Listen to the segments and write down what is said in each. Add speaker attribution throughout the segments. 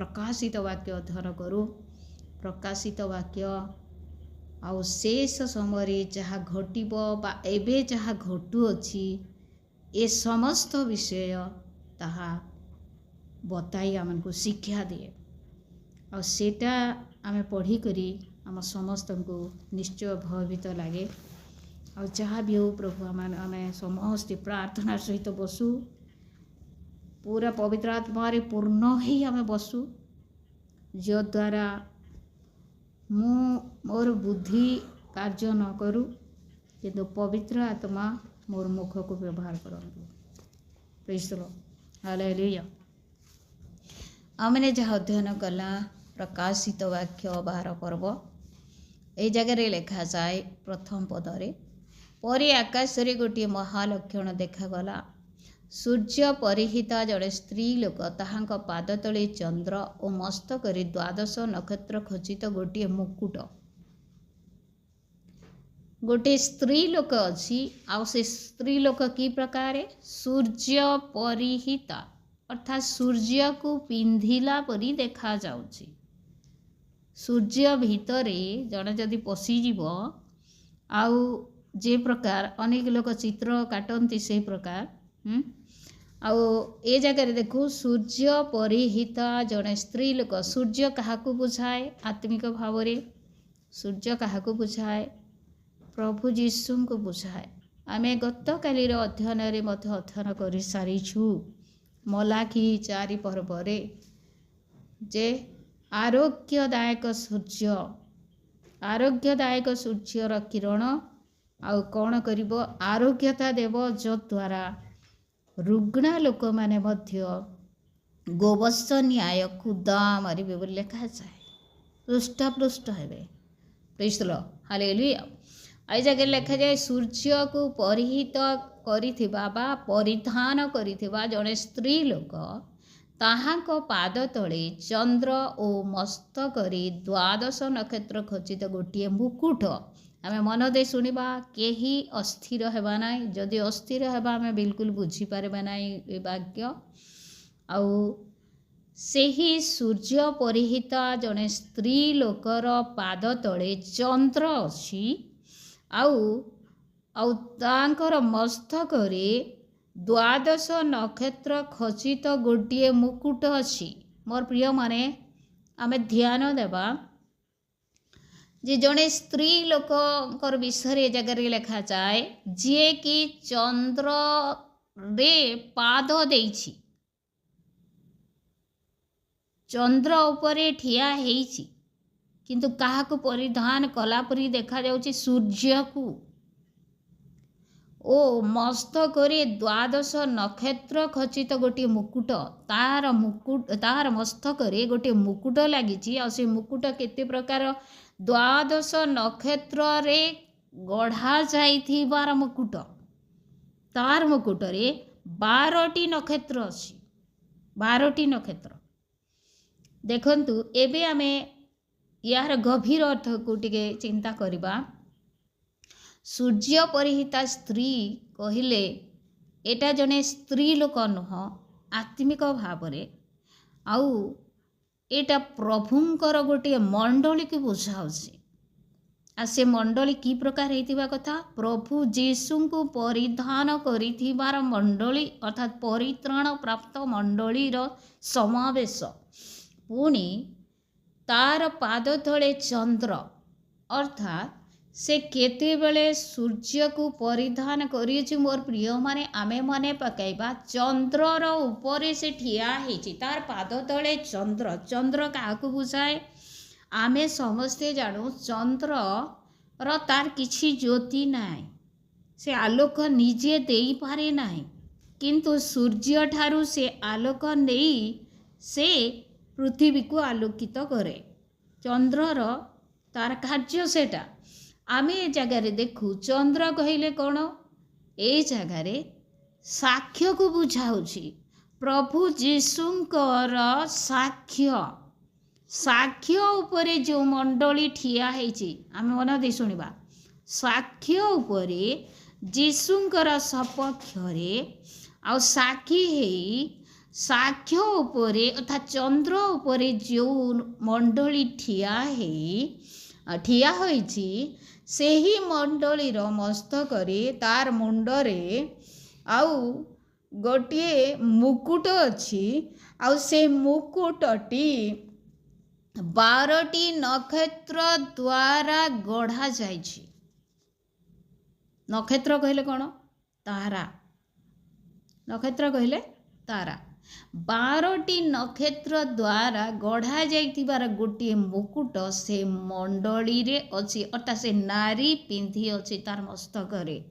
Speaker 1: प्रकाशित वाक्य अध्ययन करूँ। प्रकाशित वाक्य आउ शेष समय जहाँ घटिबो बा एबे जहाँ घटुअछि ए समस्त विषय ताहा बताई आमको शिक्षा दिए और सेटा आमे पढ़ी करी आम समस्त को निश्चय भयभीत लगे। और जहाँ भी हो प्रभु आमे समस्त प्रार्थना सहित बसु पूरा पवित्र आत्मा रे पूर्ण ही आमे बसु जो द्वारा मोर बुद्धि कार्य न करूँ किंतु पवित्र आत्मा मोर मुख को व्यवहार करंतु। Praise the lord, hallelujah. आमने जहाँ अध्ययन कला प्रकाशित वाक्य 12 पर्व ए जगह लिखा जाए प्रथम पदरे परे आकाश रे गोटे महालक्षण देखागला। सूर्य परिहिता जड़े स्त्री लोक ताहांक पाद तले चंद्र और मस्तक रे 12 नक्षत्र खचित गोटे मुकुट। गोटे स्त्री लोक अच्छी आ से स्त्री लोक की प्रकार सूर्य परिहिता अर्थात सूर्य को पिंधिला परी देखा जाउची। सूर्य भितरे जड़े जदि पशिजीव आउ जे प्रकार अनेक लोक चित्र काटती से प्रकार आउ ए जगह देखू सूर्य परिहिता जड़े स्त्री लोक। सूर्य क्या बुझाए आत्मिक भाव में, सूर्य क्या बुझाए प्रभु जीशु को बुझाए। आमे गत कालीर अध्ययन रे मध्य अध्ययन कर सारीछु मलाखी 4 पर्व जे आरोग्यदायक सूर्यर किरण आउ कौन करिबो आरोग्यता देव जो द्वारा रुग्णा लोक माने मध्य गोवत्स न्याय खुदा मारिबे बोली लिखा जाए। पृष्ठपृष्ठ हेबे। Praise the lord, hallelujah. आई जगह लिखा जाए सूर्य को परिहित करिथिबा बा परिधान करिथिबा जड़े स्त्री लोक ताहांक पाद तले चंद्र और मस्तक रे 12 नक्षत्र खचित गोटे मुकुट। आमे मन दे सुनिबा केही अस्थिर हेबा नाई। जदि अस्थिर हेबा आमे बिल्कुल बुझी पारबा नाई ए वाक्य। आउ सेही सूर्य परिहिता जड़े स्त्री लोकर पाद तले चंद्र अछि आउ तांकर मस्तक रे 12 नक्षत्र खचित गोटे मुकुट अछि। मोर प्रिय माने आमे ध्यान देबा जे जड़े स्त्री लोकर विषय जगह लिखा जाए जे कि चंद्र रे पाद देइछि, चंद्र उपरे ठिया हेइछि किंतु काहाकु परिधान कला परी देखा जाउछि सूर्य को। ओ मस्तक रे 12 नक्षत्र खचित गोटे मुकुट। तार मस्तक रे गोटे मुकुट लागिछि आ से मुकुट केते प्रकार 12 नक्षत्र रे गढ़ा जाइथिबार मुकुट। तार मुकुट रे 12टी नक्षत्र अछि। 12टी नक्षत्र देखंतु। एबे आमे यार गभीर अर्थ को टिके चिंता करिबा। सूर्य परिहिता स्त्री कहिले एटा जने स्त्री लोक नुह आत्मिक भाव रे आउ एटा प्रभुंकर गोटे मंडली को बुझाउछि। आ से मंडली की प्रकार हेतिबा कथा प्रभु जीशु को परिधान करिथिबार मंडली अर्थात परित्राण प्राप्त मंडली रो समावेश। पुणी तार पाद तले चंद्र अर्थात से केते बेले सूर्य को परिधान करिछि। मोर प्रिय माने आमे मने पकाइबा चंद्र रो ऊपर से ठिया हेछि तार पाद तले चंद्र। चंद्र काहाकु बुझाए आमे समस्ते जानू चंद्र रो तार किछि ज्योति नाय, से आलोक निजे देई पारे नाय किंतु सूर्य ठारू से आलोक नेई से पृथ्वी को आलोकित करे। चंद्रर तार कार्य सेटा आमे जगार देखू। चंद्र कहले कौन ए जगार साक्ष्य को बुझाउछि। प्रभु जीशुंकर साक्ष्य साक्ष्य उपरे जो मंडली ठिया हेछि आमे मन दे सुनिबा। साक्ष्य उपरे जीशुंकर सपक्ष रे आ साक्षी हेई साक्ष्य उपरे अर्थात चंद्र उपरे जो मंडली ठिया होइछि सेही मंडलीर मस्तकरे तार मुंडरे आउ गोटे मुकुट अछि आउ से मुकुटटी 12टी नक्षत्र द्वारा गढ़ा जाइछि। नक्षत्र कहले कौन? तारा। नक्षत्र कहले तारा। 12टी नक्षत्र द्वारा गढ़ा जाइतिबार गोटे मुकुट से मंडली रे अछि अर्थात से नारी पिंधि अछि तार मस्तकरे।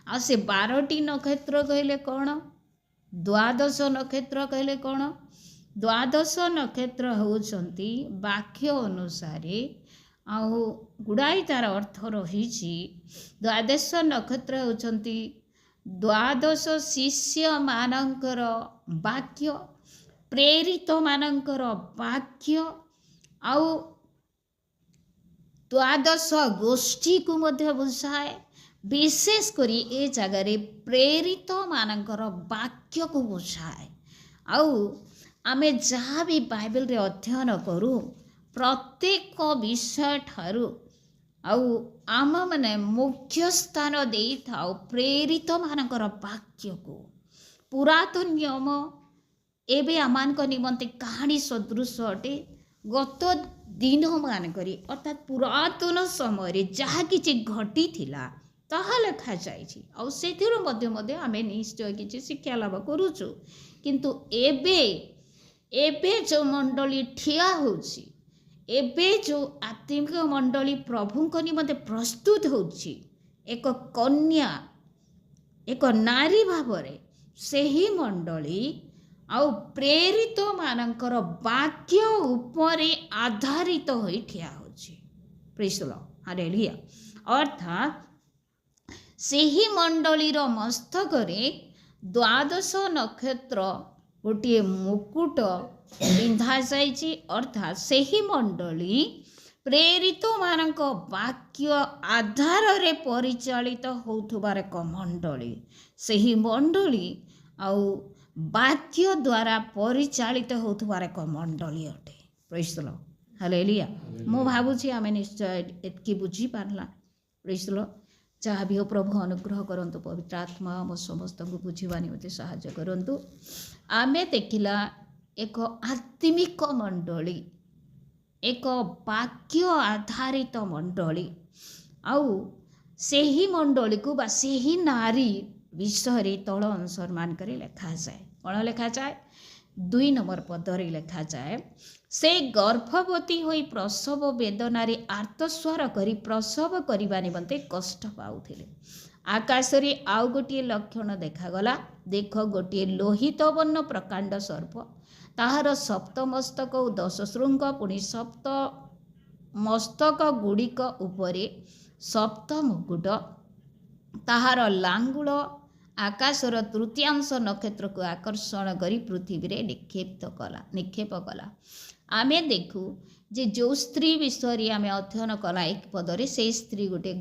Speaker 1: आ से 12टी नक्षत्र कहले कौन? द्वादश नक्षत्र कहले कौन? द्वादश नक्षत्र होउछंती वाक्य अनुसारे आउ गुड़ाई तार अर्थ रही। द्वादश नक्षत्र होउछंती द्वादश शिष्य मानकर वाक्य, प्रेरित मानकर वाक्य आउ द्वादश गोष्ठी को मध्य बुझाए। विशेष करी ए जगह प्रेरित मानकर वाक्य को बुझाए। आउ आमे जहाँ भी बाइबल रे अध्ययन करूँ प्रत्येक विषय ठारू आउ आम माने मुख्य स्थान दे थाउ प्रेरित मानकर वाक्य को। पुरातन नियम एबे आमान को निमंते कहानी सदृश अटे। गत दिन मानकरी अर्थात पुरातन समय जहाँ किछि घटी थिला ताहा लेखा जाइछि आउ सेथिरो मध्य मध्य आमे निश्चय किछि शिक्षा लाभ करूछु। किंतु एबे जो मंडली ठिया होछि, एबे जो आत्मिक मंडली प्रभु को निमंते प्रस्तुत होछि एक कन्या एक नारी भावरे सेही मंडली आउ प्रेरित मानकर वाक्य उपरे आधारित होई ठिया होछि। Praise the lord, hallelujah. अर्थात सेही मंडलीर मस्तकरे द्वादश नक्षत्र गोटे मुकुट पिंधा जाइछि। अर्थात सेही मंडली प्रेरित मानक वाक्य आधार रे परिचालित होउथबार एक मंडली। सेही मंडली आउ वाक्य द्वारा परिचालित होउथबार एक मंडली अटे। Praise the lord, hallelujah. मो भाबुछि आमे निश्चय एतकी बुझी पारला। Praise the Lord. जहाँ भी हो प्रभु अनुग्रह करंतु, पवित्र आत्मा आम समस्त को बुझा निमंते साहाय्य करंतु। आमे देखिला एक आत्मिक मंडली, एक वाक्य आधारित मंडली आउ सेही मंडली को बा सेही नारी विषय तल अंशर मान कर लेखा जाए। कौन लेखा जाए? 2 नंबर पदरे लेखा जाए, से गर्भवती होई प्रसव वेदनारे आर्तस्वर करी प्रसव करने निमंते कष्ट पाउथिले। आकाश रे आउ गोटे लक्षण देखागला। देख गोटे लोहित वर्ण प्रकांड सर्प, ताहार सप्त मस्तक और 10 श्रृंग, पुणी सप्त मस्तक गुड़िक उपरे सप्त मुकुट, ताहार लांगुल आकाशर तृतीयांश नक्षत्र को आकर्षण करी पृथ्वी रे निक्षेप कला। आमे देखू जे जो स्त्री विषय आमे अध्ययन कला एक पदरे, से स्त्री गोटे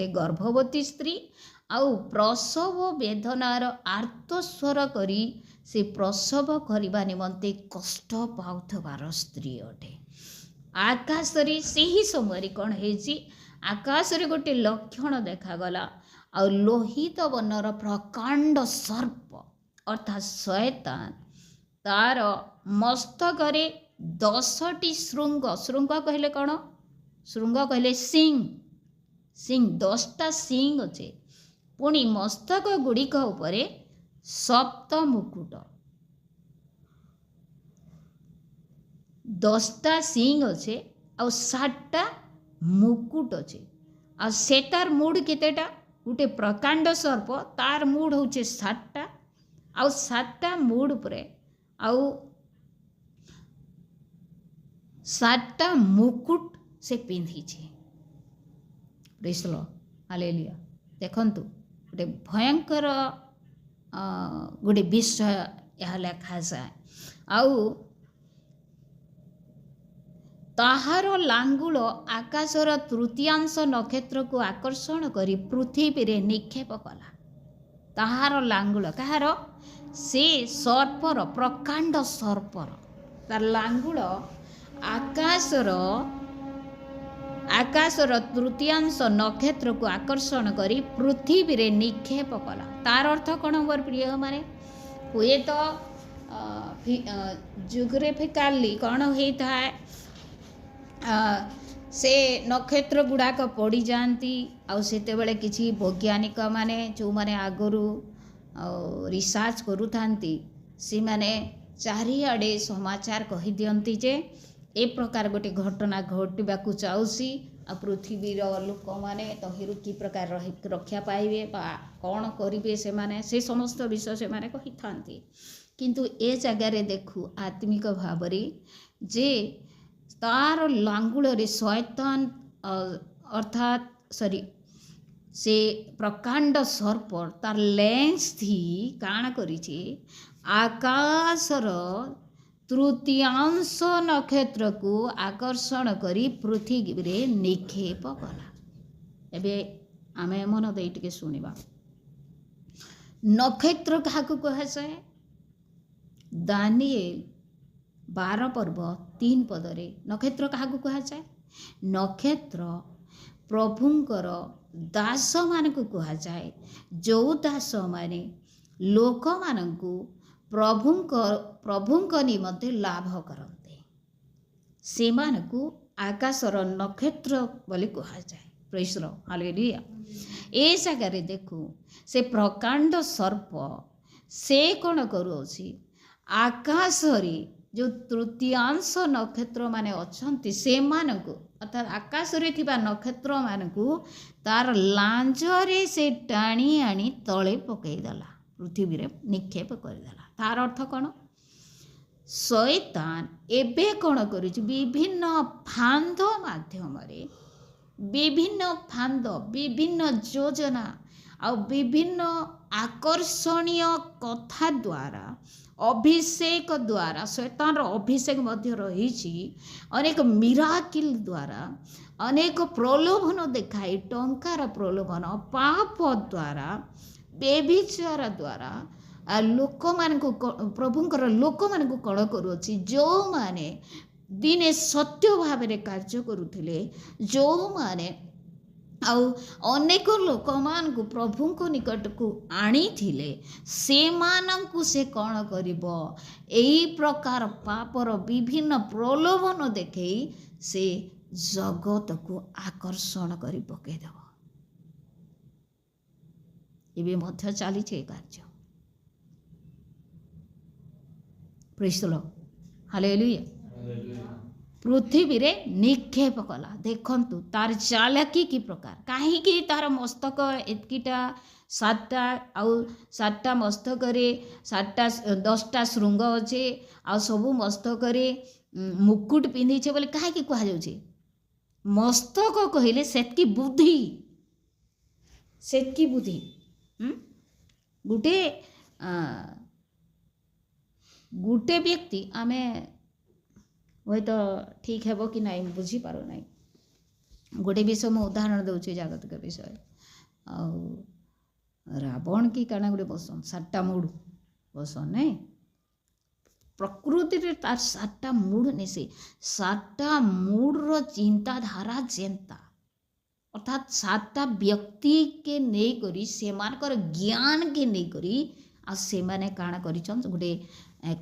Speaker 1: गर्भवती स्त्री आउ प्रसव वेदनार आर्तस्वर करी से प्रसव करने निमंते कष्ट पाउथबार स्त्री अटे। आकाश रे सेही समय कौन है? आकाश रे गोटे लक्षण देखागला और लोहित वर्णर प्रकांड सर्प अर्थात शैतान, तार मस्तकरे 10टी श्रृंग, श्रृंग कहले कौन? श्रृंग कहले सिंह, 10टा सिंह अच्छे। पुणी मस्तक गुड़िक उपरे सप्त मुकुट, 10टा सिंह अच्छे आ 7टा मुकुट अच्छे। आ सेटार मूड केतेटा? गोटे प्रकांड सर्प, तार मूड होचे 7टा आ 7टा मूड उपरे आउ 7टा मुकुट से पिंधि छे। Praise the lord, hallelujah. देखंतु गोटे भयंकर गोटे विषय यह लेखा जाए। आउ ताहार लांगुल आकाशर तृतीयांश नक्षत्र को आकर्षण करी पृथ्वी रे निक्षेप कला। ताहार लांगुल, कहार? ସେ ସର୍ପର ପ୍ରକାଣ୍ଡ ସର୍ପର ତାର ଲାଙ୍ଗୁଳ ଆକାଶର ତୃତୀୟାଂଶ ନକ୍ଷତ୍ରକୁ ଆକର୍ଷଣ କରି ପୃଥିବୀରେ ନିକ୍ଷେପ କଲା। ତାର ଅର୍ଥ କ'ଣ ମୋର ପ୍ରିୟମାନେ? ହୁଏତ ଜିଓଗ୍ରାଫିକାଲି କ'ଣ ହେଇଥାଏ, ସେ ନକ୍ଷତ୍ର ଗୁଡ଼ାକ ପଡ଼ିଯାଆନ୍ତି। ଆଉ ସେତେବେଳେ କିଛି ବୈଜ୍ଞାନିକ ମାନେ ଯେଉଁମାନେ ଆଗରୁ ରିସର୍ଚ୍ଚ କରୁଥାନ୍ତି ସେମାନେ ଚାରିଆଡ଼େ ସମାଚାର କହିଦିଅନ୍ତି ଯେ ଏ ପ୍ରକାର ଗୋଟେ ଘଟଣା ଘଟିବାକୁ ଯାଉଛି, ଆଉ ପୃଥିବୀର ଲୋକମାନେ ତହିଁରୁ କି ପ୍ରକାର ରକ୍ଷା ପାଇବେ ବା କ'ଣ କରିବେ ସେମାନେ, ସେ ସମସ୍ତ ବିଷୟ ସେମାନେ କହିଥାନ୍ତି। କିନ୍ତୁ ଏ ଜାଗାରେ ଦେଖୁ ଆତ୍ମିକ ଭାବରେ ଯେ ତାର ଲାଙ୍ଗୁଳରେ ଶୟତାନ ସେ ପ୍ରକାଣ୍ଡ ସର୍ପ ତାର ଲେନ୍ସ ଥି କାଣା କରିଛି, ଆକାଶର ତୃତୀୟାଂଶ ନକ୍ଷତ୍ରକୁ ଆକର୍ଷଣ କରି ପୃଥିବୀରେ ନିକ୍ଷେପ କଲା। ଏବେ ଆମେ ମନ ଦେଇ ଟିକେ ଶୁଣିବା। ନକ୍ଷତ୍ର କାହାକୁ କୁହାଯାଏ? ଦାନିଏଲ 12 ପର୍ବ 3 ପଦରେ ନକ୍ଷତ୍ର କାହାକୁ କୁହାଯାଏ? ନକ୍ଷତ୍ର ପ୍ରଭୁଙ୍କର ଦାସମାନଙ୍କୁ କୁହାଯାଏ। ଯେଉଁ ଦାସମାନେ ଲୋକମାନଙ୍କୁ ପ୍ରଭୁଙ୍କ ନିମନ୍ତେ ଲାଭ କରନ୍ତି ସେମାନଙ୍କୁ ଆକାଶର ନକ୍ଷତ୍ର ବୋଲି କୁହାଯାଏ। ପ୍ରେଜ୍ ଦ ଲର୍ଡ, ହାଲେଲୁୟା। ଏ ଜାଗାରେ ଦେଖୁ ସେ ପ୍ରକାଣ୍ଡ ସର୍ପ ସେ କ'ଣ କରୁଅଛି, ଆକାଶରେ ଯେଉଁ ତୃତୀୟାଂଶ ନକ୍ଷତ୍ରମାନେ ଅଛନ୍ତି ସେମାନଙ୍କୁ ଅର୍ଥାତ୍ ଆକାଶରେ ଥିବା ନକ୍ଷତ୍ରମାନଙ୍କୁ ତାର ଲାଞ୍ଜରେ ସେ ଟାଣି ଆଣି ତଳେ ପକାଇଦେଲା, ପୃଥିବୀରେ ନିକ୍ଷେପ କରିଦେଲା। ତାର ଅର୍ଥ କ'ଣ? ଶୟତାନ ଏବେ କ'ଣ କରୁଛି, ବିଭିନ୍ନ ଫାନ୍ଦ ମାଧ୍ୟମରେ ବିଭିନ୍ନ ଯୋଜନା ଆଉ ବିଭିନ୍ନ ଆକର୍ଷଣୀୟ କଥା ଦ୍ୱାରା ଅଭିଷେକ ଦ୍ୱାରା, ଶୟତାନର ଅଭିଷେକ ମଧ୍ୟ ରହିଛି, ଅନେକ ମିରାକିଲ ଦ୍ୱାରା, ଅନେକ ପ୍ରଲୋଭନ ଦେଖାଇ, ଟଙ୍କାର ପ୍ରଲୋଭନ, ପାପ ଦ୍ୱାରା, ବ୍ୟଭିଚାର ଦ୍ୱାରା ପ୍ରଭୁଙ୍କର ଲୋକମାନଙ୍କୁ କ'ଣ କରୁଅଛି, ଯେଉଁମାନେ ଦିନେ ସତ୍ୟ ଭାବରେ କାର୍ଯ୍ୟ କରୁଥିଲେ, ଯେଉଁମାନେ ଆଉ ଅନେକ ଲୋକମାନଙ୍କୁ ପ୍ରଭୁଙ୍କ ନିକଟକୁ ଆଣିଥିଲେ, ସେମାନଙ୍କୁ ସେ କ'ଣ କରିବ, ଏହି ପ୍ରକାର ପାପର ବିଭିନ୍ନ ପ୍ରଲୋଭନ ଦେଖେଇ ସେ ଜଗତକୁ ଆକର୍ଷଣ କରି ପକାଇଦେବ। ଏବେ ମଧ୍ୟ ଚାଲିଛି ଏ କାର୍ଯ୍ୟ। ପ୍ରେଜ୍ ଦ ଲର୍ଡ, ହାଲେଲୁୟା। ପୃଥିବୀରେ ନିକ୍ଷେପ କଲା। ଦେଖନ୍ତୁ ତାର ଚାଲାକି କି ପ୍ରକାର। କାହିଁକି ତାର ମସ୍ତକ ଏତିକିଟା 7ଟା, ଆଉ 7ଟା ମସ୍ତକରେ 10ଟା ଶୃଙ୍ଗ ଅଛି, ଆଉ ସବୁ ମସ୍ତକରେ ମୁକୁଟ ପିନ୍ଧିଛେ ବୋଲି କାହିଁକି କୁହାଯାଉଛି? ମସ୍ତକ କହିଲେ ସେତିକି ବୁଦ୍ଧି। ଗୋଟେ ବ୍ୟକ୍ତି, ଆମେ ହୁଏତ ଠିକ୍ ହେବ କି ନାହିଁ ବୁଝିପାରୁନାହିଁ, ଗୋଟେ ବିଷୟ ମୁଁ ଉଦାହରଣ ଦେଉଛି, ଜାଗତିକ ବିଷୟ। ଆଉ ରାବଣ କି କାଣା ଗୋଟେ ବସନ୍, 7ଟା ମୁଡ଼ ବସନ୍ ନାଇଁ, ପ୍ରକୃତିରେ ତାର 7ଟା ମୁଡ଼ ନେସି। 7ଟା ମୁଡ଼ର ଚିନ୍ତାଧାରା ଯେନ୍ତା, ଅର୍ଥାତ୍ 7ଟା ବ୍ୟକ୍ତିକେ ନେଇକରି ସେମାନଙ୍କର ଜ୍ଞାନକେ ନେଇକରି ଆଉ ସେମାନେ କାଣା କରିଛନ୍, ଗୋଟେ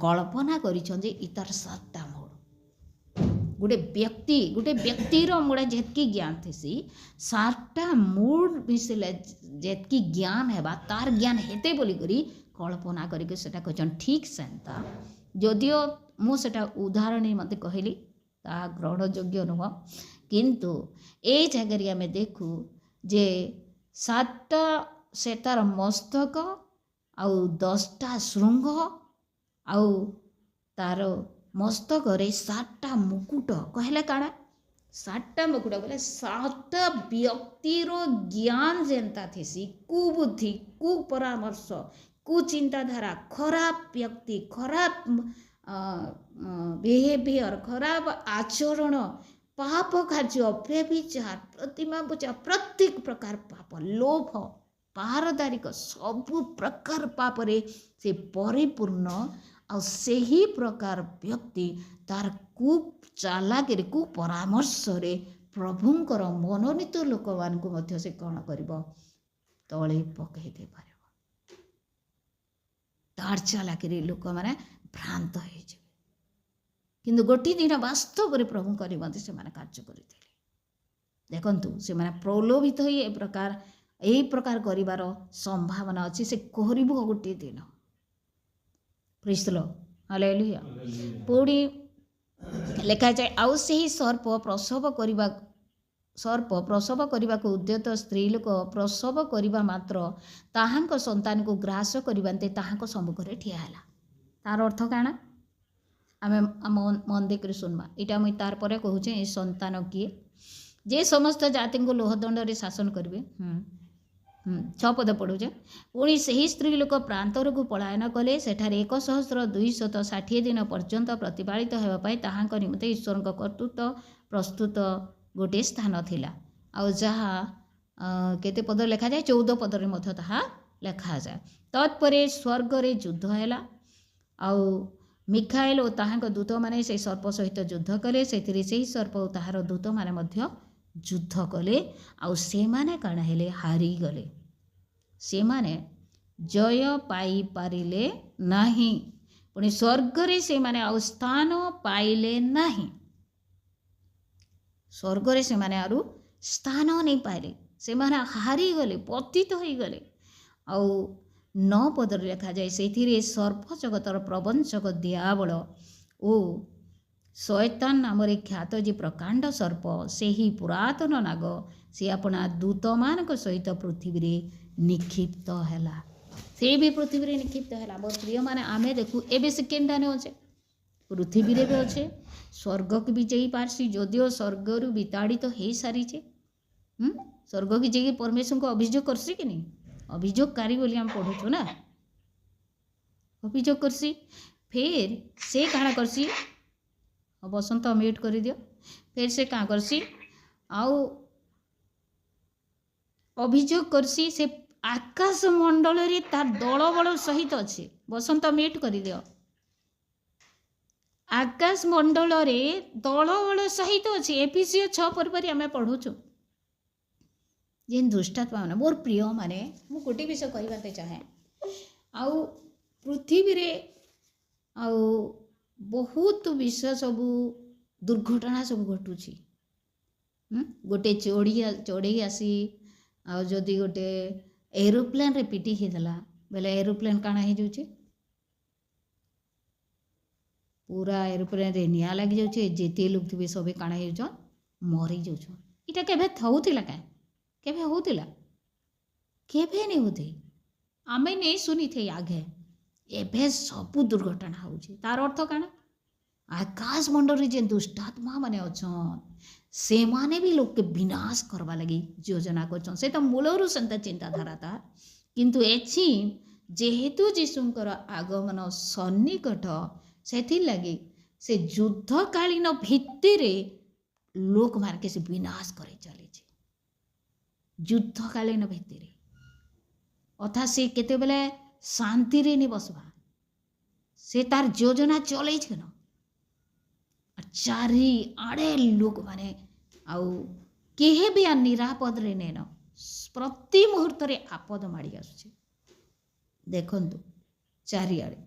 Speaker 1: କଳ୍ପନା କରିଛନ୍ ଯେ ଇତାର 7ଟା ମୁଡ଼। ଗୋଟେ ବ୍ୟକ୍ତିର ମୁଡ଼େ ଯେତିକି ଜ୍ଞାନ ଥିସି, 7ଟା ମୁଡ଼ ମିଶିଲେ ଯେତିକି ଜ୍ଞାନ ହେବା, ତାର ଜ୍ଞାନ ହେତେ ବୋଲିକରି କଳ୍ପନା କରିକି ସେଟା କହିଛନ୍। ଠିକ୍ ସେନ୍ତା, ଯଦିଓ ମୁଁ ସେଟା ଉଦାହରଣ ମୋତେ କହିଲି, ତାହା ଗ୍ରହଣଯୋଗ୍ୟ ନୁହଁ, କିନ୍ତୁ ଏଇ ଜାଗାରେ ଆମେ ଦେଖୁ ଯେ 7ଟା ସେ ତାର ମସ୍ତକ, ଆଉ 10ଟା ଶୃଙ୍ଗ, ଆଉ ତାର ମସ୍ତକରେ 7ଟା ମୁକୁଟ। କହିଲେ କାଣା? 7ଟା ମୁକୁଟ ବୋଲେ 7ଟା ବ୍ୟକ୍ତିର ଜ୍ଞାନ ଯେନ୍ତା ଥିସି, କୁବୁଦ୍ଧି, କୁପରାମର୍ଶ, କୁଚିନ୍ତାଧାରା, ଖରାପ ବ୍ୟକ୍ତି, ଖରାପ ବିହେଭିଅର, ଖରାପ ଆଚରଣ, ପାପ କାର୍ଯ୍ୟ, ବ୍ୟଭିଚାର, ପ୍ରତିମା ପୂଜା, ପ୍ରତ୍ୟେକ ପ୍ରକାର ପାପ, ଲୋଭ, ପାରଦାରିକ ସବୁ ପ୍ରକାର ପାପରେ ସେ ପରିପୂର୍ଣ୍ଣ। ଆଉ ସେହି ପ୍ରକାର ବ୍ୟକ୍ତି ତାର ଚାଲାକିରେ ପରାମର୍ଶରେ ପ୍ରଭୁଙ୍କର ମନୋନୀତ ଲୋକମାନଙ୍କୁ ମଧ୍ୟ ସେ କ'ଣ କରିବ? ତଳେ ପକାଇ ଦେଇପାରିବ। ତାର ଚାଲାକିରେ ଲୋକମାନେ ଭ୍ରାନ୍ତ ହେଇଯିବେ। କିନ୍ତୁ ଗୋଟିଏ ଦିନ ବାସ୍ତବରେ ପ୍ରଭୁଙ୍କ ନିମନ୍ତେ ସେମାନେ କାର୍ଯ୍ୟ କରିଥିଲେ। ଦେଖନ୍ତୁ, ସେମାନେ ପ୍ରଲୋଭିତ ହୋଇ ଏହି ପ୍ରକାର କରିବାର ସମ୍ଭାବନା ଅଛି। ସେ କରିବ ଗୋଟିଏ ଦିନ। ପ୍ରେଜ୍ ଦ ଲର୍ଡ, ହାଲେଲୁୟା। ପୁଣି ଲେଖାଯାଏ, ଆଉ ସେହି ସର୍ପ ପ୍ରସବ କରିବାକୁ ଉଦ୍ୟତ ସ୍ତ୍ରୀ ଲୋକ ପ୍ରସବ କରିବା ମାତ୍ର ତାହାଙ୍କ ସନ୍ତାନକୁ ଗ୍ରାସ କରିବାନ୍ତେ ତାହାଙ୍କ ସମ୍ମୁଖରେ ଠିଆ ହେଲା। ତାର ଅର୍ଥ କାଣା? ଆମେ ମନ ଦେଇକରି ଶୁଣବା। ଏଇଟା ମୁଇଁ ତାର ପରେ କହୁଛେ। ଏ ସନ୍ତାନ କିଏ? ଯେ ସମସ୍ତ ଜାତିଙ୍କୁ ଲୋହଦଣ୍ଡରେ ଶାସନ କରିବେ। 6 ପଦ ପଢ଼ୁଛେ। ପୁଣି ସେହି ସ୍ତ୍ରୀ ଲୋକ ପ୍ରାନ୍ତରକୁ ପଳାୟନ କଲେ। ସେଠାରେ 1260 ଦିନ ପର୍ଯ୍ୟନ୍ତ ପ୍ରତିପାଳିତ ହେବା ପାଇଁ ତାହାଙ୍କ ନିମନ୍ତେ ଈଶ୍ୱରଙ୍କ କର୍ତ୍ତୃତ୍ୱ ପ୍ରସ୍ତୁତ ଗୋଟିଏ ସ୍ଥାନ ଥିଲା। ଆଉ ଯାହା କେତେ ପଦ ଲେଖାଯାଏ? 14 ପଦରେ ମଧ୍ୟ ତାହା ଲେଖାଯାଏ। ତତ୍ପରେ ସ୍ୱର୍ଗରେ ଯୁଦ୍ଧ ହେଲା। ଆଉ ମିଖାଏଲ ଓ ତାହାଙ୍କ ଦୂତମାନେ ସେହି ସର୍ପ ସହିତ ଯୁଦ୍ଧ କଲେ। ସେଥିରେ ସେହି ସର୍ପ ଓ ତାହାର ଦୂତମାନେ ମଧ୍ୟ ଯୁଦ୍ଧ କଲେ। ଆଉ ସେମାନେ କାଣ ହେଲେ? ହାରିଗଲେ। ସେମାନେ ଜୟ ପାଇପାରିଲେ ନାହିଁ। ପୁଣି ସ୍ୱର୍ଗରେ ସେମାନେ ଆଉ ସ୍ଥାନ ପାଇଲେ ନାହିଁ। ସ୍ୱର୍ଗରେ ସେମାନେ ଆଉ ସ୍ଥାନ ନେଇ ପାଇଲେ। ସେମାନେ ହାରିଗଲେ, ପତିତ ହୋଇଗଲେ। ଆଉ 9 ପଦରେ ଲେଖାଯାଏ, ସେଥିରେ ସର୍ପ ଜଗତର ପ୍ରବଞ୍ଚକ ଦିଆବଳ ଓ ଶୟତାନ ନାମରେ ଖ୍ୟାତ ଯେ ପ୍ରକାଣ୍ଡ ସର୍ପ, ସେହି ପୁରାତନ ନାଗ, ସେ ଆପଣା ଦୂତମାନଙ୍କ ସହିତ ପୃଥିବୀରେ ନିକ୍ଷିପ୍ତ ହେଲା। ସେ ବି ପୃଥିବୀରେ ନିକ୍ଷିପ୍ତ ହେଲା। ମୋର ପ୍ରିୟମାନେ, ଆମେ ଦେଖୁ ଏବେ ସେ କେନ୍ଦାନେ ଅଛେ? ପୃଥିବୀରେ ବି ଅଛେ। ସ୍ୱର୍ଗକୁ ବି ଯାଇପାରସି, ଯଦିଓ ସ୍ୱର୍ଗରୁ ବିତାଡ଼ିତ ହେଇସାରିଛେ। ସ୍ୱର୍ଗକୁ ଯାଇକି ପରମେଶ୍ୱରଙ୍କୁ ଅଭିଯୋଗ କରସି କି ନାହିଁ? ଅଭିଯୋଗକାରୀ ବୋଲି ଆମେ ପଢ଼ୁଛୁ ନା। ଅଭିଯୋଗ କରସି। ଫେର୍ ସେ କାଣା କରସି? ବସନ୍ତ ମ୍ୟୁଟ୍ କରିଦିଅ। ଫେର୍ ସେ କାଣା କରସି? ଆଉ ଅଭିଯୋଗ କରସି। ସେ ଆକାଶ ମଣ୍ଡଳରେ ତାର ଦଳବଳ ସହିତ ଅଛି। ବସନ୍ତ ମ୍ୟୁଟ୍ କରିଦିଅ। ଆକାଶ ମଣ୍ଡଳରେ ଦଳବଳ ସହିତ ଅଛି। ଏଫେସିୟ 6 ପର୍ବରେ ଆମେ ପଢ଼ୁଛୁ। ଯେନ୍ ଦୁଷ୍ଟାତ୍ମା ମାନେ, ମୋର ପ୍ରିୟମାନେ, ମୁଁ ଗୋଟିଏ ବିଷୟ କହିବାକୁ ଚାହେଁ। ଆଉ ପୃଥିବୀରେ ଆଉ ବହୁତ ବିଷୟ ସବୁ ଦୁର୍ଘଟଣା ସବୁ ଘଟୁଛି। ଗୋଟେ ଚଢ଼େଇ ଆସି ଆଉ ଯଦି ଗୋଟେ ଏରୋପ୍ଲେନ୍ରେ ପିଟି ହେଇଦେଲା ବେଲେ ଏରୋପ୍ଲେନ୍ କାଣା ହେଇଯାଉଛି? पूरा एरोप्लेन रे निया लगी जाउछे। जेते लोग थे सबे काଣା हेउछन? मरी जाउछन। इटा केबे होउतिला? केबे होउतिला? केबे नहीं होते। आमे नहीं सुनी थे आगे। एबे सबु दुर्घटना होउछे। तार अर्थ काଣା? आकाश मंडल जे दुष्टात्मा माने अछन, से माने भी लोग के विनाश करवा लगी योजना करछन। से तो मूलरू संता चिंताधारा था। किंतु एछि जेहेतु जीशुंकर आगमन सन्निकट, सेथिर लगी से युद्धकालीन भित्तिरे लोक मान के से विनाश करे चली। युद्धकालीन भित्तिरे अथा से केते बेले शांति रे नहीं बसवा। से तार योजना चले छन। चारि आड़े लोक माने आउ केहे भी निरापद रे नेन। प्रति मुहूर्त रे आपद माड़ी आसुचे। देखंतु चारिआड़े।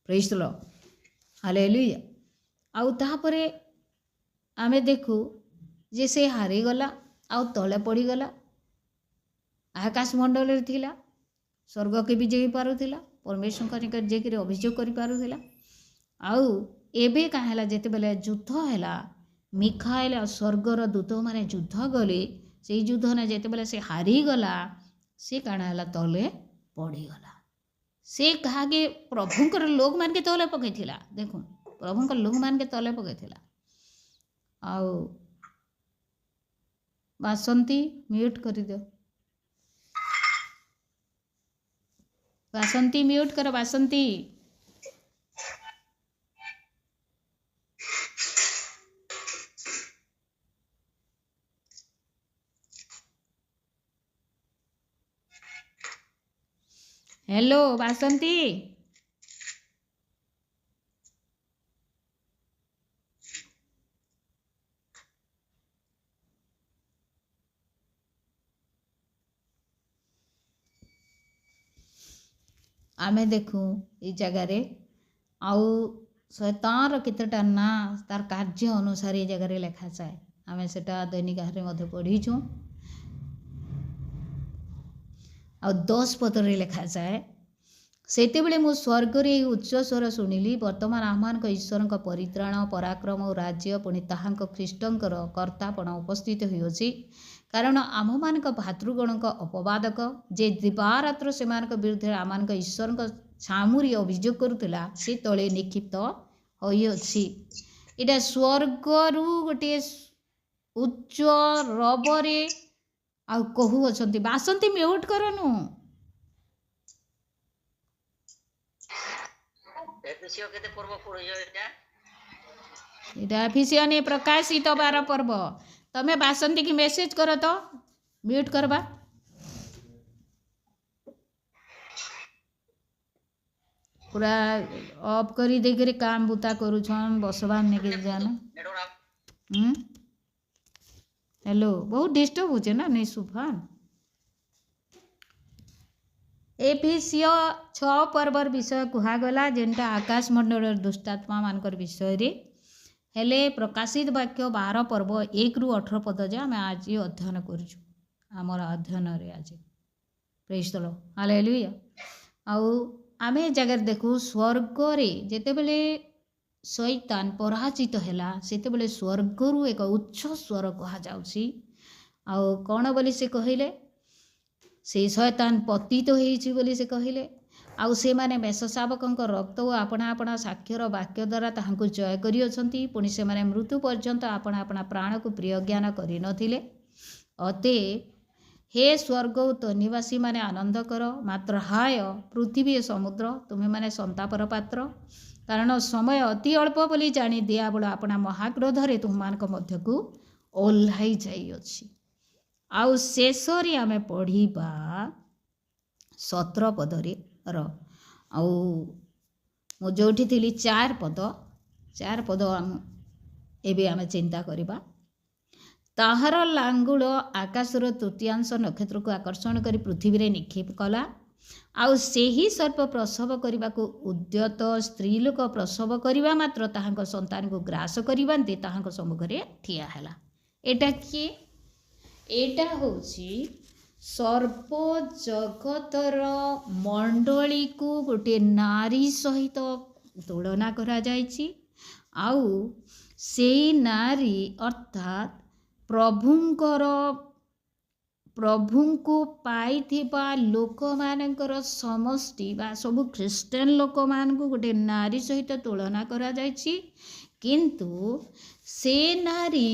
Speaker 1: Praise the lord, hallelujah. आउ तापरे आमे देखू जे से हारी गला, आउ तले पड़ी गला। आकाश मंडल रे थिला, स्वर्ग के भी जाई पारुथिला, परमेश्वर का निकट जेकि अभियोग करि पारुथिला। आउ एबे का हैला जेते बेले युद्ध हैला, मिखाएल और स्वर्गर दूत माने युद्ध गले। से युद्ध ने जेते बेले से हारी गला, से काना हैला तले पड़ी गला। से कहागे प्रभुंकर लोग मान के तले पकैथिला। देखो प्रभुंकर लोग मान के तले पकैथिला। आउ बासंती म्यूट कर दियो। बासंती म्यूट करो। बासंती हेलो बासंती आमे देखू ये जगार आउ शैतान केतेटा ना तार कार्य अनुसार ये जगार लेखा जाए आमे सेटा दैनिक आहार पढ़ीचु आ 10 पदरे लेखा जाए सेतेबेले मु स्वर्ग रे उच्च स्वर शुणिली वर्तमान आमान ईश्वर परित्राण पराक्रम और राज्य पुणी ताहांक ख्रीष्टंकर कर्तापण उपस्थित होइछि कारण आम मान भातृगण अपवादक जे दिवारात्र से विरुद्ध आमान ईश्वर छामुरी अभियोग करुला से तले निक्षिप्त होइछि इटा स्वर्ग रु गोटे उच्च रबरे आ कहू अछंती बासंती म्यूट करनु एफिसियन प्रकाशित 12 पर्व तमे बासंती की मेसेज करो तो म्यूट करबा पूरा ऑफ करी देकर काम बुता करूछन बसबा ने के जाना हेलो बहुत डिस्टर्ब होचे ना नहीं सुफान एफिसिय 6 पर्वर विषय कुहागला जेनटा आकाश मंडल दुष्टात्मा मानकर विषय रे हेले प्रकाशित वाक्य 12 पर्व 1 रु 18 पद जे आम आज अध्ययन करूँ आमर अध्ययन रे आज प्रेज द लॉर्ड हालेलुया आउ आमे जगह देखू स्वर्ग रे जेतेबेले शैतान पराजित हैला सेतेबेले स्वर्ग रु एक उच्च स्वर कहा जाउछि आउ कोन बोली से कहिले से शैतान पतित होइछि बोली से कहिले आउ से माने मेष शावकंक रक्त और आपणा आपणा साक्षर वाक्य द्वारा ताहांकु जय करि अछंती पुनि से माने मृत्यु पर्यंत आपणा आपणा प्राण को प्रिय ज्ञान करि नथिले अते हे स्वर्ग तो निवासी माने आनंद कर मात्र हाय पृथ्वी समुद्र तुम्हें माने संतापर पात्र कारण समय अति अल्प बोली जानी दियाबल आपणा महाक्रोधरे तुमମାନଙ୍କ मध्यकु ओल्हाई जाई अछि आउ शेषरी आमे पढ़िबा 17 पदरे र आउ मो जोठी थिली 4 पद एबे आमे चिंता करिबा ताहार लांगुल आकाशर तृतीयांश नक्षत्र को आकर्षण करी पृथ्वी रे निक्षेप कला आउ सेही सर्प प्रसव करने को उद्यत स्त्री लोक प्रसव करने मात्र ताहांक संतान को ग्रास करवाते ताहांक सम्मुखें ठिया हैला एटा किए एटा होची सर्प जगतर मंडली को गोटे नारी सहित तुलना करा जायछि आउ सेई नारी अर्थात प्रभु को पाइथिबा लोक मानकर समष्टि बा सबु ख्रीस्टान लोक मान को गोटे नारी सहित तुलना करा जायछि किंतु से नारी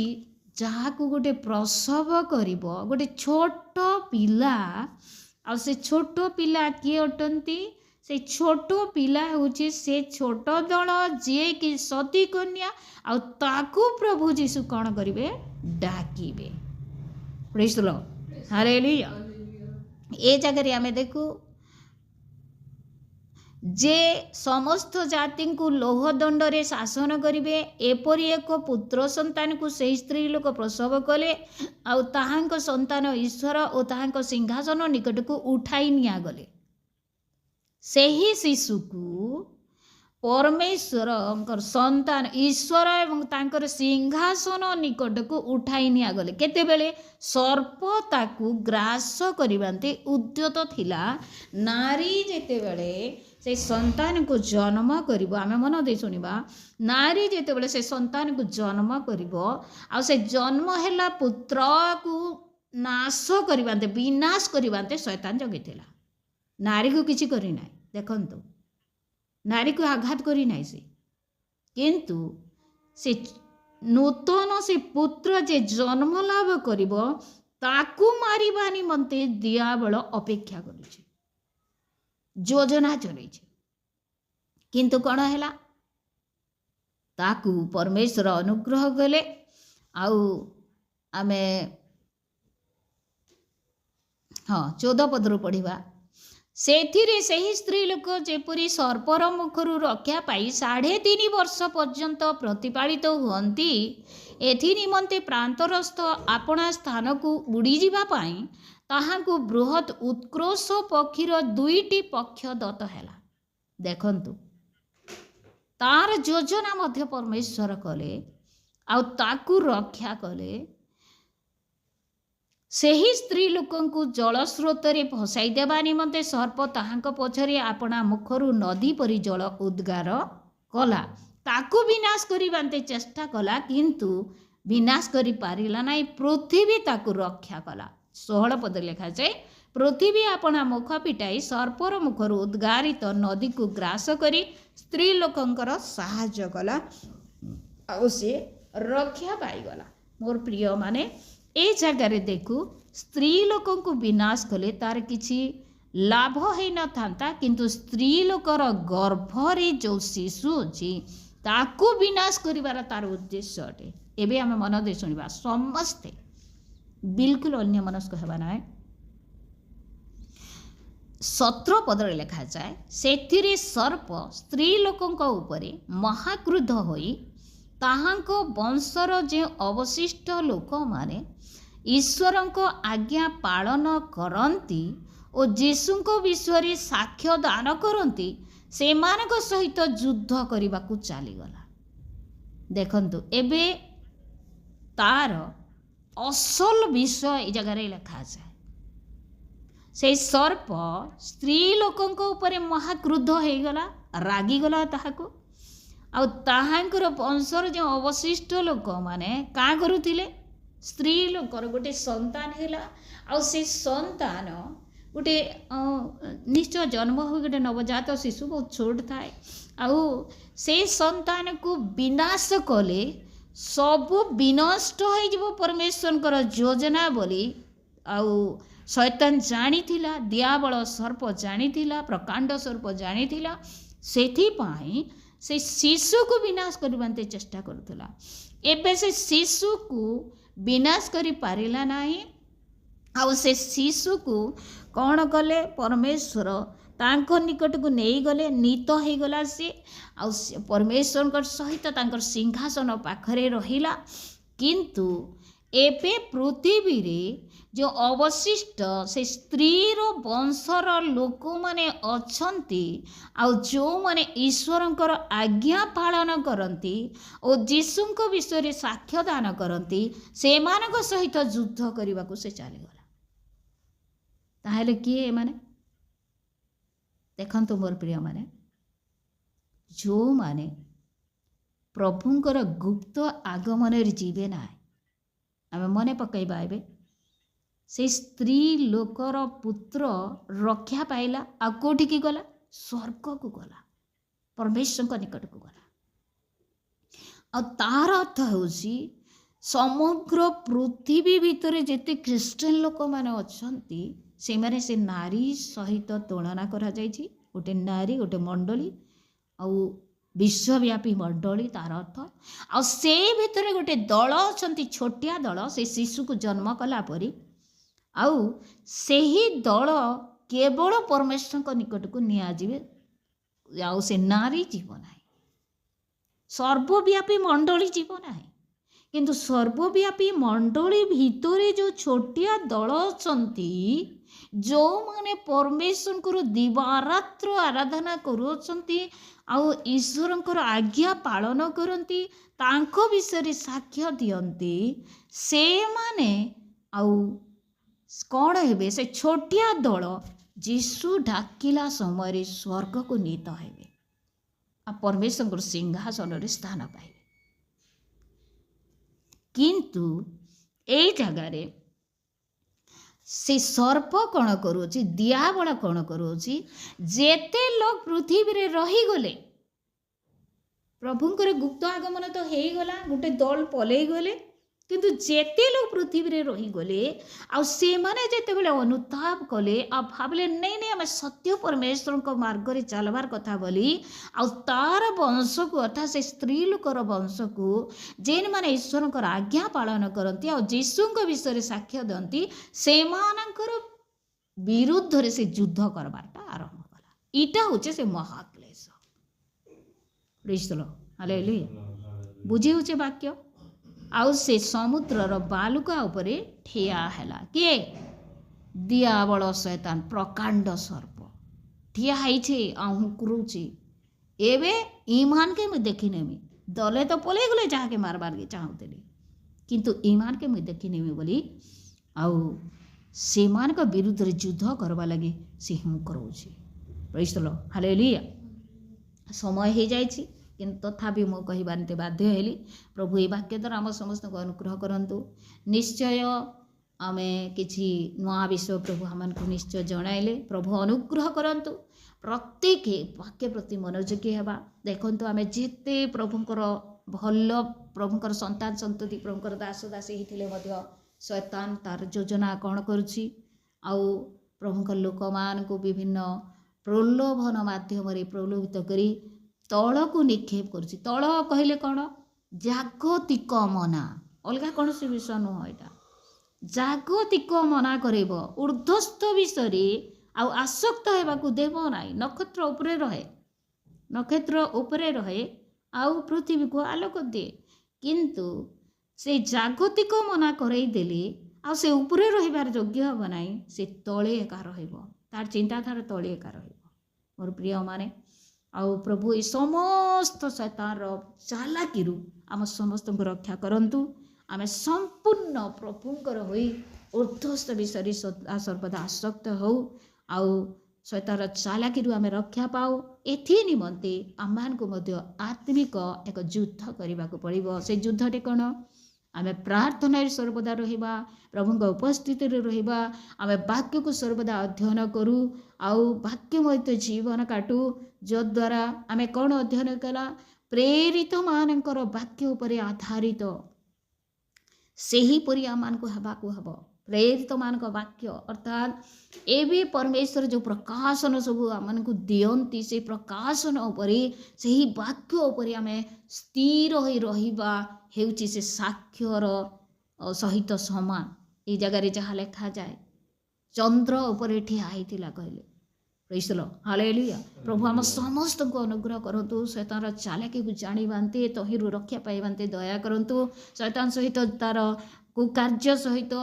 Speaker 1: जहाँ को गोटे प्रसव करिबो गोटे छोट पिला आ से छोट पिला किए अटंती से छोट पिला होची से छोट दल जे कि सती कन्या आ ताकू प्रभु जीशु कौन करिवे डाकिबे प्रेज द लॉर्ड हालेलुया ए जगह आमे देखू जे समस्त जाति को लोहदंड रे शासन करिवे एपरि एक पुत्र संतान को से स्त्री लोक प्रसव कले आउ ताहांक संतान ईश्वर और ताहांक सिंहासन निकट को उठाई निया गले सेही शिशु को परमेश्वर संतान ईश्वर एवं तांकर सिंहासन निकट को उठाई निया गले केतेबेले सर्प ताकू ग्रास करिबांते उद्यत थिला नारी जेतेबेले से संतान को जन्म करिबो आमे मन दे सुनिबा नारी जेतेबेले से संतान को जन्म करिबो आ से जन्म हैला पुत्र को नाश करिबांते विनाश करिबांते शैतान जगिथिला नारी को किछि करि नै देखंतु नारी को आघात करी नहीं से किंतु से नूतन से पुत्र जे जन्म लाभ करिबो ताकू मारिबा निमंते दियाबल अपेक्षा करूछे योजना चलैछे किंतु कौन हैला ताकू परमेश्वर अनुग्रह कले आउ आमे हाँ 14 पदरू पढ़िबा ସେଥିରେ ସେହି ସ୍ତ୍ରୀ ଲୋକ ଯେପରି ସର୍ପର ମୁଖରୁ ରକ୍ଷା ପାଇ 3.5 ବର୍ଷ ପର୍ଯ୍ୟନ୍ତ ପ୍ରତିପାଳିତ ହୁଅନ୍ତି, ଏଥି ନିମନ୍ତେ ପ୍ରାନ୍ତରସ୍ଥ ଆପଣା ସ୍ଥାନକୁ ଉଡ଼ିଯିବା ପାଇଁ ତାହାଙ୍କୁ ବୃହତ୍ ଉତ୍କର୍ଷ ପକ୍ଷୀର 2ଟି ପକ୍ଷ ଦତ୍ତ ହେଲା। ଦେଖନ୍ତୁ, ତାର ଯୋଜନା ମଧ୍ୟ ପରମେଶ୍ୱର କଲେ ଆଉ ତାକୁ ରକ୍ଷା କଲେ। ସେହି ସ୍ତ୍ରୀ ଲୋକଙ୍କୁ ଜଳସ୍ରୋତରେ ଭସାଇ ଦେବା ନିମନ୍ତେ ସର୍ପ ତାହାଙ୍କ ପଛରେ ଆପଣା ମୁଖରୁ ନଦୀ ପରି ଜଳ ଉଦ୍ଗାର କଲା। ତାକୁ ବିନାଶ କରିବାନ୍ତେ ଚେଷ୍ଟା କଲା, କିନ୍ତୁ ବିନାଶ କରିପାରିଲା ନାହିଁ। ପୃଥିବୀ ତାକୁ ରକ୍ଷା କଲା। 16 ପଦରେ ଲେଖାଯାଏ, ପୃଥିବୀ ଆପଣା ମୁଖ ଫିଟାଇ ସର୍ପର ମୁଖରୁ ଉଦ୍ଗାରିତ ନଦୀକୁ ଗ୍ରାସ କରି ସ୍ତ୍ରୀ ଲୋକଙ୍କର ସାହାଯ୍ୟ କଲା ଆଉ ସେ ରକ୍ଷା ପାଇଗଲା। ମୋର ପ୍ରିୟମାନେ, ଏ ଜାଗାରେ ଦେଖୁ, ସ୍ତ୍ରୀ ଲୋକଙ୍କୁ ବିନାଶ କଲେ ତାର କିଛି ଲାଭ ହେଇନଥାନ୍ତା, କିନ୍ତୁ ସ୍ତ୍ରୀ ଲୋକର ଗର୍ଭରେ ଯେଉଁ ଶିଶୁ ଅଛି ତାକୁ ବିନାଶ କରିବାର ତାର ଉଦ୍ଦେଶ୍ୟ ଅଟେ। ଏବେ ଆମେ ମନ ଦେଇ ଶୁଣିବା, ସମସ୍ତେ ବିଲକୁଲ ଅନ୍ୟମନସ୍କ ହେବା ନାହିଁ। 17 ପଦରେ ଲେଖାଯାଏ, ସେଥିରେ ସର୍ପ ସ୍ତ୍ରୀ ଲୋକଙ୍କ ଉପରେ ମହାକ୍ରୁଦ୍ଧ ହୋଇ ତାହାଙ୍କ ବଂଶର ଯେଉଁ ଅବଶିଷ୍ଟ ଲୋକମାନେ ଈଶ୍ୱରଙ୍କ ଆଜ୍ଞା ପାଳନ କରନ୍ତି ଓ ଯୀଶୁଙ୍କ ବିଷୟରେ ସାକ୍ଷ୍ୟ ଦାନ କରନ୍ତି, ସେମାନଙ୍କ ସହିତ ଯୁଦ୍ଧ କରିବାକୁ ଚାଲିଗଲା। ଦେଖନ୍ତୁ, ଏବେ ତାର ଅସଲ ବିଷୟ ଏ ଜାଗାରେ ଲେଖାଯାଏ। ସେଇ ସର୍ପ ସ୍ତ୍ରୀ ଲୋକଙ୍କ ଉପରେ ମହାକ୍ରୁଦ୍ଧ ହେଇଗଲା, ରାଗିଗଲା ତାହାକୁ। ଆଉ ତାହାଙ୍କର ବଂଶର ଯେଉଁ ଅବଶିଷ୍ଟ ଲୋକମାନେ କାଁ କରୁଥିଲେ, ସ୍ତ୍ରୀ ଲୋକର ଗୋଟେ ସନ୍ତାନ ହେଲା ଆଉ ସେ ସନ୍ତାନ ଗୋଟେ ନିଶ୍ଚୟ ଜନ୍ମ ହୋଇ ଗୋଟେ ନବଜାତ ଶିଶୁ ବହୁତ ଛୋଟ ଥାଏ। ଆଉ ସେଇ ସନ୍ତାନକୁ ବିନାଶ କଲେ ସବୁ ବିନଷ୍ଟ ହୋଇଯିବ ପରମେଶ୍ୱରଙ୍କର ଯୋଜନା ବୋଲି ଆଉ ଶୈତାନ ଜାଣିଥିଲା, ଦିଆବଳ ସର୍ପ ଜାଣିଥିଲା, ପ୍ରକାଣ୍ଡ ସର୍ପ ଜାଣିଥିଲା। ସେଥିପାଇଁ ସେ ଶିଶୁକୁ ବିନାଶ କରିବାନ୍ତେ ଚେଷ୍ଟା କରୁଥିଲା। ଏବେ ସେ ଶିଶୁକୁ ବିନାଶ କରିପାରିଲା ନାହିଁ। ଆଉ ସେ ଶିଶୁକୁ କ'ଣ କଲେ, ପରମେଶ୍ୱର ତାଙ୍କ ନିକଟକୁ ନେଇଗଲେ, ନୀତ ହେଇଗଲା ସେ। ଆଉ ପରମେଶ୍ୱରଙ୍କ ସହିତ ତାଙ୍କର ସିଂହାସନ ପାଖରେ ରହିଲା। କିନ୍ତୁ ଏବେ ପୃଥିବୀରେ ଯେଉଁ ଅବଶିଷ୍ଟ ସେ ସ୍ତ୍ରୀର ବଂଶର ଲୋକମାନେ ଅଛନ୍ତି ଆଉ ଯେଉଁମାନେ ଈଶ୍ୱରଙ୍କର ଆଜ୍ଞା ପାଳନ କରନ୍ତି ଓ ଯୀଶୁଙ୍କ ବିଷୟରେ ସାକ୍ଷ୍ୟ ଦାନ କରନ୍ତି, ସେମାନଙ୍କ ସହିତ ଯୁଦ୍ଧ କରିବାକୁ ସେ ଚାଲିଗଲା। ତାହେଲେ କିଏ ଏମାନେ? ଦେଖନ୍ତୁ ମୋର ପ୍ରିୟମାନେ, ଯେଉଁମାନେ ପ୍ରଭୁଙ୍କର ଗୁପ୍ତ ଆଗମନରେ ଯିବେ ନାହିଁ, ଆମେ ମନେ ପକାଇବା ଏବେ ସେ ସ୍ତ୍ରୀ ଲୋକର ପୁତ୍ର ରକ୍ଷା ପାଇଲା ଆଉ କେଉଁଠିକି ଗଲା? ସ୍ୱର୍ଗକୁ ଗଲା, ପରମେଶ୍ୱରଙ୍କ ନିକଟକୁ ଗଲା। ଆଉ ତାର ଅର୍ଥ ହେଉଛି ସମଗ୍ର ପୃଥିବୀ ଭିତରେ ଯେତେ ଖ୍ରୀଷ୍ଟିଆନ ଲୋକମାନେ ଅଛନ୍ତି ସେମାନେ ସେ ନାରୀ ସହିତ ତୁଳନା କରାଯାଇଛି। ଗୋଟେ ନାରୀ, ଗୋଟେ ମଣ୍ଡଳୀ ଆଉ ବିଶ୍ୱବ୍ୟାପୀ ମଣ୍ଡଳୀ ତାର ଅର୍ଥ। ଆଉ ସେ ଭିତରେ ଗୋଟେ ଦଳ ଅଛନ୍ତି, ଛୋଟିଆ ଦଳ, ସେ ଶିଶୁକୁ ଜନ୍ମ କଲା ପରି। ଆଉ ସେହି ଦଳ କେବଳ ପରମେଶ୍ୱରଙ୍କ ନିକଟକୁ ନିଆଯିବେ ଆଉ ସେ ନାରୀ ଯିବ ନାହିଁ, ସର୍ବବ୍ୟାପୀ ମଣ୍ଡଳୀ ଯିବ ନାହିଁ। କିନ୍ତୁ ସର୍ବବ୍ୟାପୀ ମଣ୍ଡଳୀ ଭିତରେ ଯେଉଁ ଛୋଟିଆ ଦଳ ଅଛନ୍ତି, ଯେଉଁମାନେ ପରମେଶ୍ୱରଙ୍କର ଦିବାରାତ୍ର ଆରାଧନା କରୁଅଛନ୍ତି ଆଉ ଈଶ୍ୱରଙ୍କର ଆଜ୍ଞା ପାଳନ କରନ୍ତି, ତାଙ୍କ ବିଷୟରେ ସାକ୍ଷ୍ୟ ଦିଅନ୍ତି, ସେମାନେ ଆଉ କ'ଣ ହେବେ? ସେ ଛୋଟିଆ ଦଳ ଯୀଶୁ ଡାକିଲା ସମୟରେ ସ୍ୱର୍ଗକୁ ନୀତ ହେବେ ଆଉ ପରମେଶ୍ୱରଙ୍କର ସିଂହାସନରେ ସ୍ଥାନ ପାଇବେ। କିନ୍ତୁ ଏଇ ଜାଗାରେ ସେ ସର୍ପ କ'ଣ କରୁଅଛି, ଦିଆବଳ କ'ଣ କରୁଅଛି, ଯେତେ ଲୋକ ପୃଥିବୀରେ ରହିଗଲେ, ପ୍ରଭୁଙ୍କର ଗୁପ୍ତ ଆଗମନ ତ ହେଇଗଲା, ଗୋଟେ ଦଳ ପଲେଇ ଗଲେ, କିନ୍ତୁ ଯେତେ ଲୋକ ପୃଥିବୀରେ ରହିଗଲେ ଆଉ ସେମାନେ ଯେତେବେଳେ ଅନୁତାପ କଲେ ଆଉ ଭାବିଲେ ନାଇଁ ନାଇଁ ଆମେ ସତ୍ୟ ପରମେଶ୍ୱରଙ୍କ ମାର୍ଗରେ ଚାଲବାର କଥା ବୋଲି, ଆଉ ତାର ବଂଶକୁ ଅର୍ଥାତ୍ ସେ ସ୍ତ୍ରୀ ଲୋକର ବଂଶକୁ ଯେଉଁମାନେ ଈଶ୍ୱରଙ୍କର ଆଜ୍ଞା ପାଳନ କରନ୍ତି ଆଉ ଯୀଶୁଙ୍କ ବିଷୟରେ ସାକ୍ଷ୍ୟ ଦିଅନ୍ତି, ସେମାନଙ୍କର विरुद्ध रे से युद्ध करवाटा आरंभ कला। इटा होचे से महाक्लेश। Praise the lord, hallelujah. बुझी होचे वाक्य। आउ से समुद्रर बालुका उपरे ठिया हैला के दियाबल शैतान प्रकांड सर्प ठिया हाइछे आहु क्रुचे एबे ईमान के मैं देखी नेमी दले तो पले गले जाके मारबार के चाहूतेली किंतु ईमान के मैं देखी नेमी बोली आउ सेमान का विरुद्ध रे युद्ध करवा लगे से हूँ करोछि। Praise the lord, hallelujah. समय हो जाइछि किंतु तथापि मो कहबानते बाध्य हेली। प्रभु ए वाक्य द्वारा आम समस्त को अनुग्रह करंतु। निश्चय आमे किछि नुआ विषय प्रभु हमनको निश्चय जणाइले। प्रभु अनुग्रह करंतु प्रत्येक वाक्य प्रति मनोयोगी हेबा। देखंतु आमे जेते प्रभुंकर भल प्रभुंकर संतान संतति प्रभुंकर दास दासी हिथिले मध्य शैतान तार योजना कौन करुछि आउ प्रभुंकर लोक मान को विभिन्न प्रलोभन माध्यम रे प्रलोभित करी तल को निक्षेप करुछि। तल कहले कौन जागतिक मना अलगा कौन से विषय नुह। एटा जागतिक मना करेब ऊर्ध्वस्थ विषय आउ आसक्त हेबाकू देव नाई। नक्षत्र उपरे रहे, नक्षत्र उपरे रहे आउ पृथ्वी को आलोक दिए किंतु से जागतिक मना करई देले आ से उपरे रहिबार योग्य हब नाई। से तले एका रहिबो, तार चिंताधारा तले एका रहिबो। मोर प्रिय माने आउ प्रभु ए समस्त शैतान चालाकीरू आम समस्त को रक्षा करंतु। आमे संपूर्ण प्रभुंकर होई ऊर्ध्वस्थ विषय सर्वदा आसक्त हो आउ शैतान चालाकीरू आमे रक्षा पाओ। एथि निमंते आमान को मध्य आत्मिक एक युद्ध करने को पड़ो। से युद्धटे कौन आमे प्रार्थना सर्वदा रहिबा, प्रभुंक उपस्थिति रहिबा, आमे वाक्य को सर्वदा अध्ययन करू आउ वाक्यमय जीवन काटू जद्वारा आमे कौन अध्ययन कला प्रेरित मानकर वाक्य उपरे आधारित सेहीपरि आमानको हेबाकू हब। प्रेरित मान वाक्य अर्थात एवं परमेश्वर जो प्रकाशन सब आम को दियंती से प्रकाशन उपरे सही वाक्य उपरे आमे स्थिर होई रहिबा हेउची से साक्ष्यर सहित समान। ये जगह जहाँ लेखा जाए चंद्र उपरे ठिया होइतिला कहले। Praise the lord, hallelujah. प्रभु आम समस्त को अनुग्रह करंतु। शैतान चालाकी को जानी बांते तहिरु रक्षा पाई बांते दया करंतु। शैतान सहित तार कुकार्य सहित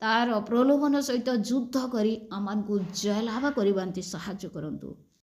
Speaker 1: तार प्रलोभन सहित युद्ध करी आमान को जयलाभ करबांते साहाय्य करंतु।